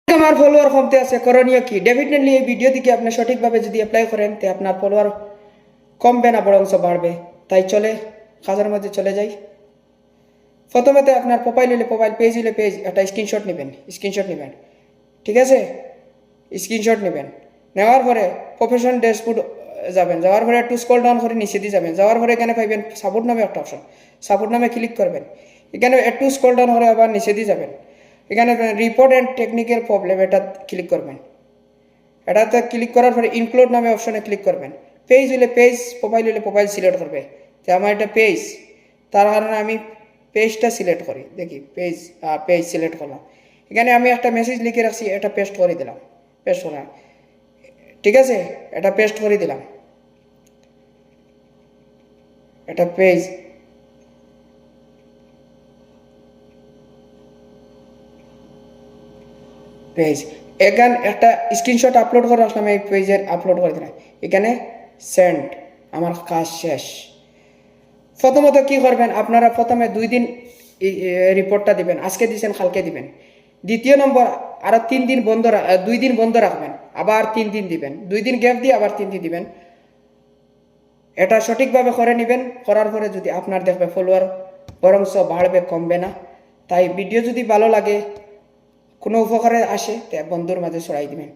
আমার ফলোয়ার কমতে আছে, করণীয় কি? ডেফিনেটলি এই ভিডিও দিকে আপনি সঠিকভাবে যদি অ্যাপ্লাই করেন তে আপনার ফলোয়ার কমবে না বরঞ্চ বাড়বে। তাই চলে কাজের মধ্যে চলে যাই। প্রথমে আপনার প্রোফাইল হলে প্রোফাইল, পেজ হলে পেজ, একটা স্ক্রিনশট নেবেন। ঠিক আছে, স্ক্রিনশট নেবেন। নেওয়ার পরে প্রফেশন ড্যাশবোর্ড যাবেন। যাওয়ার পরে একটু স্ক্রল ডাউন করে নিচে দিয়ে যাবেন। যাওয়ার পরে এখানে পাইবেন সাপোর্ট নামে একটা অপশন। সাপোর্ট নামে ক্লিক করবেন। এখানে একটু স্ক্রল ডাউন করে আবার নিচে দিয়ে যাবেন। এখানে রিপোর্ট অ্যান্ড টেকনিক্যাল প্রবলেম, এটা ক্লিক করবেন। এটাতে ক্লিক করার পরে ইনক্লুড নামে অপশনে ক্লিক করবেন। পেজ হলে পেজ, প্রোফাইল হলে প্রোফাইল সিলেক্ট করবে। তো আমার এটা পেজ, তার কারণে আমি পেজটা সিলেক্ট করি। দেখি পেজ সিলেক্ট করলাম। এখানে আমি একটা মেসেজ লিখে রাখছি, এটা পেস্ট করে দিলাম। পেস্ট করা, ঠিক আছে, এটা পেস্ট করে দিলাম। এটা পেজ, এখানে একটা স্ক্রিনশট আপলোড করে আসলাম, এই পেজের আপলোড করে দিলাম। এখানে সেন্ড, আমার কাজ শেষ। প্রথমত কি করবেন, আপনারা প্রথমে 2 দিন রিপোর্টটা দিবেন। আজকে দিচ্ছেন, কালকে দিবেন। দ্বিতীয় নম্বর, আরো 3 দিন বন্ধ, 2 দিন বন্ধ রাখবেন, আবার 3 দিন দিবেন। 2 দিন গ্যাপ দিয়ে আবার 3 দিন দিবেন। এটা সঠিকভাবে করে নেবেন। করার পরে যদি আপনার দেখবে ফলোয়ার বরংশ বাড়বে, কমবে না। তাই ভিডিও যদি ভালো লাগে, কোনো উপকারে আসে, তা বন্ধুর মাঝে ছড়াই দিবেন।